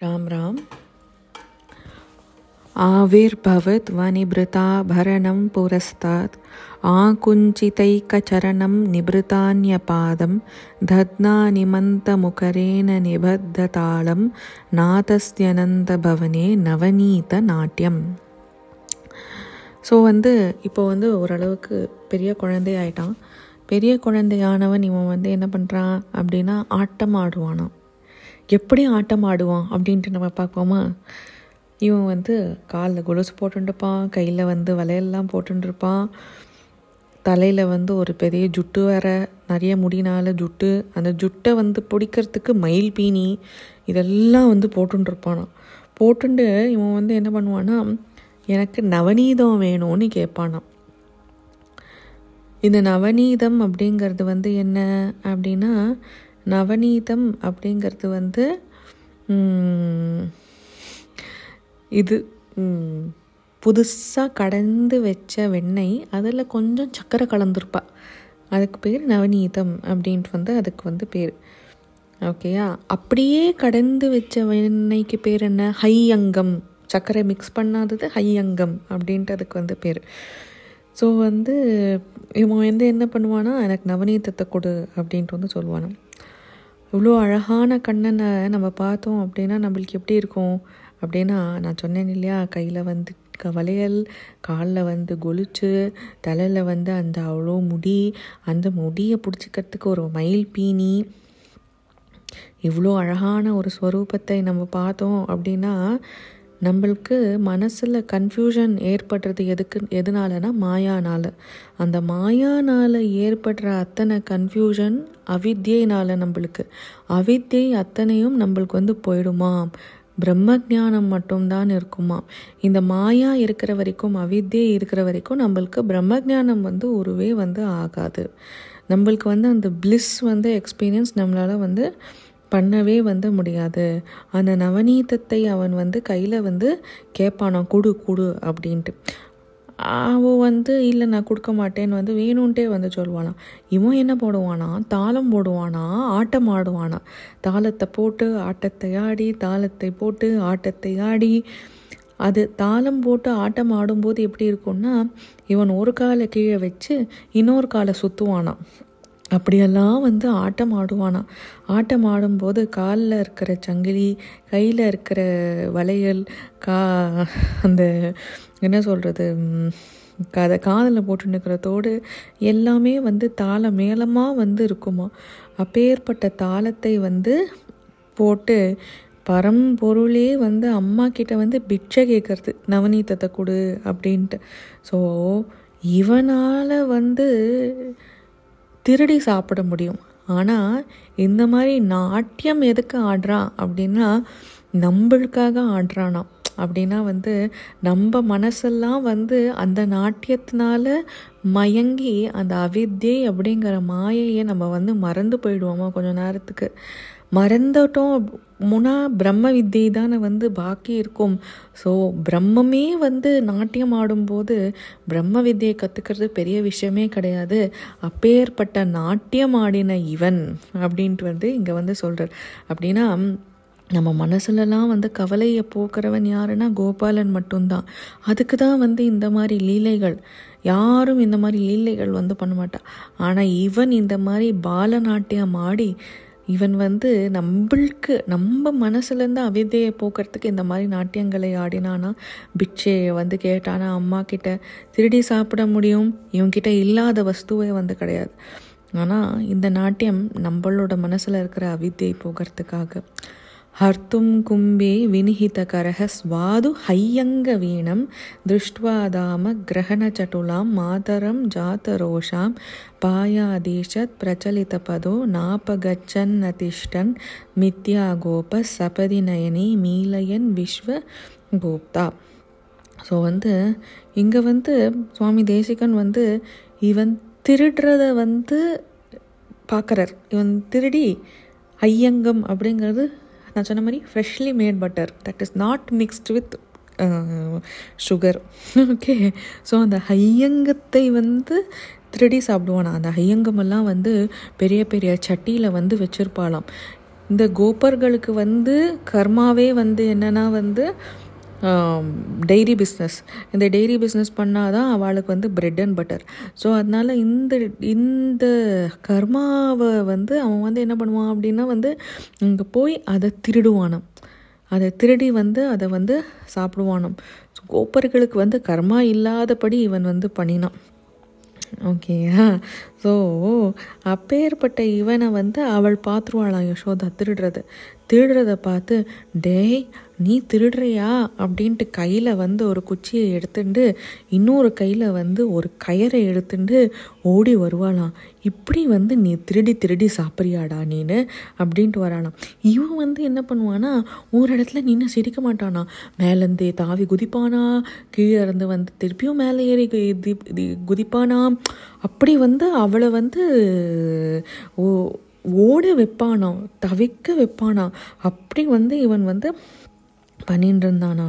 राम राम। आविर्भवत् वनिभृताभरणं पुरस्तात् आकुञ्चितैकचरणं निभृतान्यपादं दध्नानिमन्तमुखरेण निबद्धतालं नाथस्यनन्दभवने नवनीतनाट्यम. ஸோ இப்போ ஓரளவுக்கு பெரிய குழந்தை ஆயிட்டான். பெரிய குழந்தையானவன் இவன் என்ன பண்ணுறான் அப்படின்னா ஆட்டம் ஆடுவானான். எப்படி ஆட்டம் ஆடுவான் அப்படின்ட்டு நம்ம பார்ப்போமா. இவன் காலில் கொலுசு போட்டுருப்பான், கையில் வளையல்லாம் போட்டுருப்பான், தலையில் ஒரு பெரிய ஜுட்டு வேற, நிறைய முடினால ஜுட்டு, அந்த ஜுட்டை பிடிக்கிறதுக்கு மயில் பீனி இதெல்லாம் போட்டுருப்பானான். போட்டுண்டு இவன் என்ன பண்ணுவான்னா, எனக்கு நவநீதம் வேணும்னு கேட்பானான். இந்த நவநீதம் அப்படிங்கிறது என்ன அப்படின்னா, நவநீதம் அப்படிங்கிறது இது புதுசாக கடந்து வச்ச வெண்ணெய், அதில் கொஞ்சம் சர்க்கரை கலந்துருப்பா, அதுக்கு பேர் நவநீதம் அப்படின்ட்டு அதுக்கு பேர். ஓகேயா. அப்படியே கடந்து வச்ச வெண்ணெய்க்கு பேர் என்ன? ஹையங்கம். சர்க்கரை மிக்ஸ் பண்ணாதது ஹையங்கம் அப்படின்ட்டு அதுக்கு பேர். ஸோ இவன் என்ன பண்ணுவானா, எனக்கு நவநீதத்தை கொடு அப்படின்ட்டு சொல்லுவானா. இவ்வளோ அழகான கண்ணனை நம்ம பார்த்தோம் அப்படின்னா நம்மளுக்கு எப்படி இருக்கும் அப்படின்னா, நான் சொன்னேன் இல்லையா, கையில் வளையல், காலில் கொலுச்சு, தலையில் அந்த அவ்வளோ முடி, அந்த முடியை பிடிச்சிக்கிறதுக்கு ஒரு மயில் பீனி, இவ்வளோ அழகான ஒரு ஸ்வரூபத்தை நம்ம பார்த்தோம் அப்படின்னா நம்மளுக்கு மனசில் கன்ஃபியூஷன் ஏற்படுறது எதனாலனா மாயானால். அந்த மாயானால் ஏற்படுற அத்தனை கன்ஃபியூஷன் அவித்யினால் நம்மளுக்கு. அவித்யை அத்தனையும் நம்மளுக்கு போயிடுமா, பிரம்ம ஜானம் மட்டும்தான் இருக்குமா. இந்த மாயா இருக்கிற வரைக்கும், அவித்யை இருக்கிற வரைக்கும் நம்மளுக்கு பிரம்ம ஜானம் ஒருவே ஆகாது. நம்மளுக்கு அந்த பிளிஸ் எக்ஸ்பீரியன்ஸ் நம்மளால் பண்ணவே முடியாது. அந்த நவநீதத்தை அவன் கையில் கேட்பானா, கொடு கொடு அப்படின்ட்டு. அவன் இல்லை நான் கொடுக்க மாட்டேன்னு வேணும்ன்ட்டே சொல்லுவானா. இவன் என்ன போடுவானா, தாளம் போடுவானா, ஆட்டம் ஆடுவானா. தாளத்தை போட்டு ஆட்டத்தை ஆடி, தாளத்தை போட்டு ஆட்டத்தை ஆடி. அது தாளம் போட்டு ஆட்டம் ஆடும்போது எப்படி இருக்கும்னா, இவன் ஒரு காலை கீழே வச்சு இன்னொரு காலை சுற்றுவானா. அப்படியெல்லாம் ஆட்டம் ஆடுவானா. ஆட்டம் ஆடும்போது காலில் இருக்கிற சங்கிலி, கையில் இருக்கிற வளையல், அந்த என்ன சொல்கிறது, அதை காதில் போட்டுன்னுக்கிறதோடு எல்லாமே தாள மேளமாக இருக்குமா. அப்பேற்பட்ட தாளத்தை போட்டு பரம்பொருளே அம்மா கிட்ட பிட்சை கேட்கறது, நவநீதத்தை கொடு அப்படின்ட்டு. ஸோ இவனால் திருடி சாப்பிட முடியும். ஆனால் இந்த மாதிரி நாட்டியம் எதுக்கு ஆடுறான் அப்படின்னா, நம்மளுக்காக ஆடுறானா. அப்படின்னா நம்ம மனசெல்லாம் அந்த நாட்டியத்தினால மயங்கி அந்த அவித்யை அப்படிங்கிற மாயையை நம்ம மறந்து போயிடுவோமா கொஞ்ச நேரத்துக்கு. மறந்துட்டோம் முன்னா பிரம்ம வித்தியை தானே பாக்கி இருக்கும். ஸோ பிரம்மமே நாட்டியம் ஆடும்போது பிரம்ம வித்தியை கற்றுக்கிறது பெரிய விஷயமே கிடையாது. அப்பேற்பட்ட நாட்டியம் ஆடின இவன் அப்படின்ட்டு இங்கே சொல்கிறார். அப்படின்னா நம்ம மனசுலலாம் கவலையை போக்குறவன் யாருன்னா கோபாலன் மட்டும்தான். அதுக்கு தான் இந்த மாதிரி லீலைகள். யாரும் இந்த மாதிரி லீலைகள் பண்ண மாட்டான். ஆனால் இவன் இந்த மாதிரி பாலநாட்டியம் ஆடி இவன் நம்மளுக்கு நம்ம மனசுலேருந்து அவிதையை போக்குறதுக்கு இந்த மாதிரி நாட்டியங்களை ஆடினானா, பிட்சையை கேட்டானா, அம்மா கிட்ட திருடி சாப்பிட முடியும். இவன்கிட்ட இல்லாத வஸ்துவே கிடையாது. ஆனால் இந்த நாட்டியம் நம்மளோட மனசில் இருக்கிற அவிதையை போக்குறதுக்காக. ஹர்த்தும் கும்பே வினிஹிதகரஹ ஸ்வாது ஹையங்க வீணம் திருஷ்டுவாதாம கிரகண சட்டுலாம் மாதரம் ஜாத்தரோஷாம் பாயாதீஷத் பிரச்சலித பதோ நாபகச்சன் அதிஷ்டன் மித்யா கோப சபதி நயனி மீலயன் விஸ்வ கோப்தா. ஸோ இங்கே சுவாமி தேசிகன் இவன் திருடுறத பார்க்குறார். இவன் திருடி ஐயங்கம் அப்படிங்கிறது நான் சொன்ன மாதிரி freshly made butter, that is not mixed with sugar. Okay. So அந்த ஐயங்கத்தை திருடி சாப்பிடுவானா. அந்த ஐயங்கமெல்லாம் பெரிய பெரிய சட்டியில் வச்சுருப்பாளாம். இந்த கோபர்களுக்கு வந்து கர்மாவே வந்து என்னென்னா வந்து டெய்ரி பிஸ்னஸ். இந்த டெய்ரி பிஸ்னஸ் பண்ணால் தான் அவளுக்கு வந்து பிரெட் அண்ட் பட்டர். ஸோ அதனால் இந்த கர்மாவை வந்து அவன் வந்து என்ன பண்ணுவான் அப்படின்னா வந்து இங்கே போய் அதை திருடுவானாம். அதை திருடி வந்து அதை வந்து சாப்பிடுவானாம். ஸோ கோப்பர்களுக்கு வந்து கர்மா இல்லாதபடி இவன் வந்து பண்ணினான். ஓகேயா? ஸோ அப்பேற்பட்ட இவனை வந்து அவள் பார்த்துருவாளாம் யசோதா திருடுறதை பார்த்து, டேய் நீ திருடுறியா அப்படின்ட்டு கையில் வந்து ஒரு குச்சியை எடுத்துட்டு இன்னொரு கையில் வந்து ஒரு கயரை எடுத்துட்டு ஓடி வருவாளாம். இப்படி வந்து நீ திருடி சாப்பிட்றியாடா நீனு அப்படின்ட்டு வரானாம். இவன் வந்து என்ன பண்ணுவானா, ஒரு இடத்துல நின்று சிரிக்க மாட்டானா, மேலேருந்தே தாவி குதிப்பானா, கீழே இருந்து வந்து திருப்பியும் மேலே ஏறி குதிப்பானா. அப்படி வந்து அவளை வந்து ஓட வைப்பானாம், தவிக்க வைப்பானா. அப்படி வந்து இவன் வந்து பண்ணிட்டு இருந்தானா.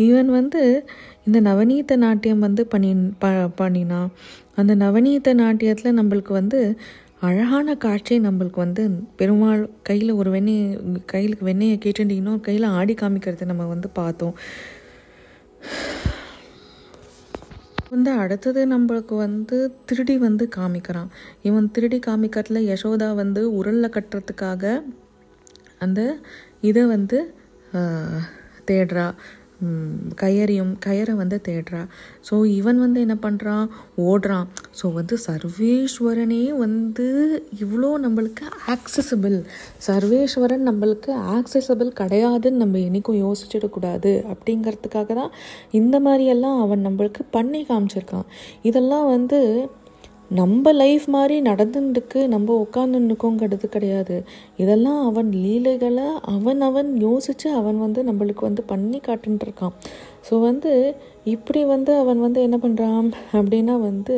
இவன் வந்து இந்த நவநீத நாட்டியம் வந்து பண்ணினான். அந்த நவநீத நாட்டியத்தில் நம்மளுக்கு வந்து அழகான காட்சி நம்மளுக்கு வந்து பெருமாள் கையில் ஒரு கையிலுக்கு வெண்ணெயை கேட்டுட்டு இன்னொரு கையில் ஆடி காமிக்கிறத நம்ம வந்து பார்த்தோம். வந்து அடுத்தது நம்மளுக்கு வந்து திருடி வந்து காமிக்கிறான். இவன் திருடி காமிக்கிறதுல யசோதா வந்து உரலில் கட்டுறதுக்காக அந்த இதை வந்து தேடுறா, கயரை வந்து தேடுறா. ஸோ இவன் வந்து என்ன பண்ணுறான், ஓடுறான். ஸோ வந்து சர்வேஸ்வரனே வந்து இவ்வளோ நம்மளுக்கு சர்வேஸ்வரன் நம்மளுக்கு ஆக்சசபிள் கிடையாதுன்னு நம்ம என்றைக்கும் யோசிச்சிடக்கூடாது அப்படிங்கிறதுக்காக தான் இந்த மாதிரியெல்லாம் அவன் நம்மளுக்கு பண்ணி காமிச்சிருக்கான். இதெல்லாம் வந்து நம்ம லைஃப் மாதிரி நடந்துட்டுருக்கு, நம்ம உட்காந்துருக்கோங்கிறது கிடையாது. இதெல்லாம் அவன் லீலைகளை அவன் யோசித்து அவன் வந்து நம்மளுக்கு வந்து பண்ணி காட்டுன்ட்ருக்கான். ஸோ வந்து இப்படி வந்து அவன் வந்து என்ன பண்ணுறான் அப்படின்னா வந்து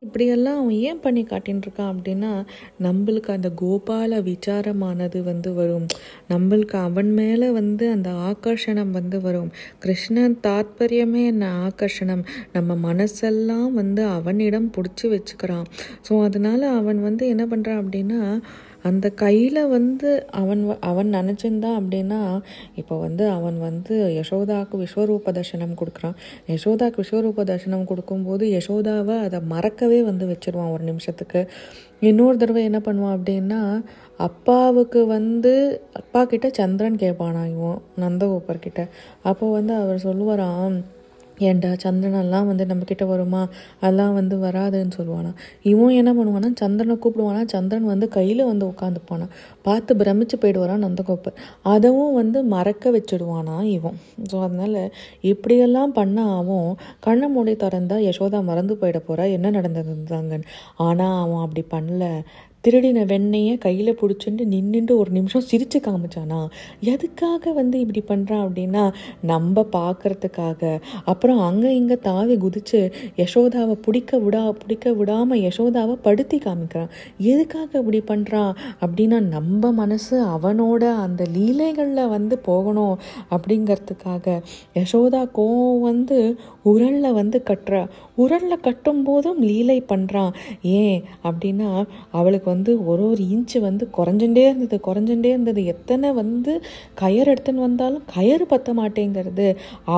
இப்படியெல்லாம் அவன் ஏன் பண்ணி காட்டின்ட்டுருக்கான் அப்படின்னா நம்மளுக்கு அந்த கோபால விசாரமானது வந்து வரும். நம்மளுக்கு அவன் மேலே வந்து அந்த ஆகர்ஷணம் வந்து வரும். கிருஷ்ணன் தாத்பரியமே என்ன ஆகர்ஷணம். நம்ம மனசெல்லாம் வந்து அவனிடம் பிடிச்சி வச்சுக்கிறான். ஸோ அதனால் அவன் வந்து என்ன பண்ணுறான் அப்படின்னா அந்த கையில் வந்து அவன் நினச்சிருந்தான் அப்படின்னா இப்போ வந்து அவன் வந்து யசோதாவுக்கு விஸ்வரூப தர்சனம் கொடுக்குறான். யசோதாவுக்கு விஸ்வரூப தர்சனம் கொடுக்கும்போது யசோதாவை அதை மறக்கவே வந்து வச்சிருவான் ஒரு நிமிஷத்துக்கு. இன்னொரு தடவை என்ன பண்ணுவான் அப்படின்னா அப்பாவுக்கு வந்து அப்பா கிட்ட சந்திரன் கேட்பானா இவன் நந்தகோபர்கிட்ட. அப்போ வந்து அவர் சொல்லுவாராம், ஏண்டா சந்திரனெல்லாம் வந்து நம்மக்கிட்ட வருமா, அதெல்லாம் வந்து வராதுன்னு சொல்லுவானா. இவன் என்ன பண்ணுவானா சந்திரனை கூப்பிடுவானா, சந்திரன் வந்து கையில் வந்து உட்காந்துப்பானா. பார்த்து பிரமிச்சு போயிடுவாரான் நந்தகோபர். அதவும் வந்து மறக்க வச்சுடுவானா இவன். ஸோ அதனால் இப்படியெல்லாம் பண்ண அவன் கண்ணை மூடி திறந்தா யசோதா மறந்து போயிட போகிறா என்ன நடந்ததுதாங்கன்னு. ஆனால் அவன் அப்படி பண்ணல. திருடின வெண்ணெயை கையில் பிடிச்சிட்டு நின்றுட்டு ஒரு நிமிஷம் சிரித்து காமிச்சானா. எதுக்காக வந்து இப்படி பண்ணுறான் அப்படின்னா நம்ம பார்க்குறதுக்காக. அப்புறம் அங்கே இங்கே தாவி குதித்து யசோதாவை பிடிக்க விடாமல் யசோதாவை படுத்தி காமிக்கிறான். எதுக்காக இப்படி பண்ணுறான் அப்படின்னா நம்ம மனசு அவனோட அந்த லீலைகளில் வந்து போகணும் அப்படிங்கிறதுக்காக. யசோதா கோவம் வந்து உரலில் வந்து கட்டுறா. உரலில் கட்டும் போதும் லீலை பண்ணுறான். ஏன் அப்படின்னா அவளுக்கு வந்து ஒரு இன்ச்சு வந்து குறைஞ்சுட்டே இருந்தது. எத்தனை வந்து கயர் எடுத்துன்னு வந்தாலும் கயறு பத்த மாட்டேங்கிறது.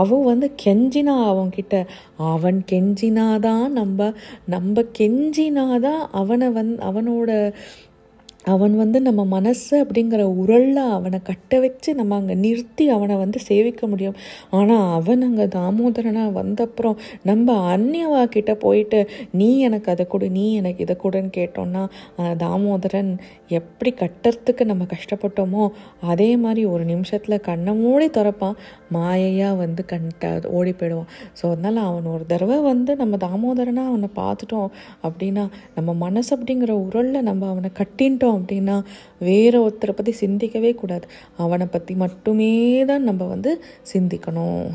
அவன் வந்து கெஞ்சினா அவன்கிட்ட. அவன் கெஞ்சினாதான் நம்ம கெஞ்சினாதான் அவன் வந்து நம்ம மனசு அப்படிங்கிற உரல்ல அவனை கட்ட வச்சு நம்ம அங்கே நிறுத்தி அவனை வந்து சேவிக்க முடியும். ஆனால் அவன் அங்கே தாமோதரனாக வந்தப்புறம் நம்ம அந்நியவா கிட்ட போயிட்டு நீ எனக்கு அதை கொடு, நீ எனக்கு இதை கொடுன்னு கேட்டோன்னா தாமோதரன் எப்படி கட்டுறதுக்கு நம்ம கஷ்டப்பட்டோமோ அதே மாதிரி ஒரு நிமிஷத்தில் கண்ணை மூடி திறப்பான், மாயையாக வந்து ஓடி போயிடுவான். ஸோ அதனால் அவன் ஒரு தடவை வந்து நம்ம தாமோதரனாக அவனை பார்த்துட்டோம் அப்படின்னா நம்ம மனசு அப்படிங்கிற உரல்ல நம்ம அவனை கட்டின்ட்டோம் அப்படின்னா வேற ஒருத்தரை பற்றி சிந்திக்கவே கூடாது. அவனை பற்றி மட்டுமே தான் நம்ம வந்து சிந்திக்கணும்.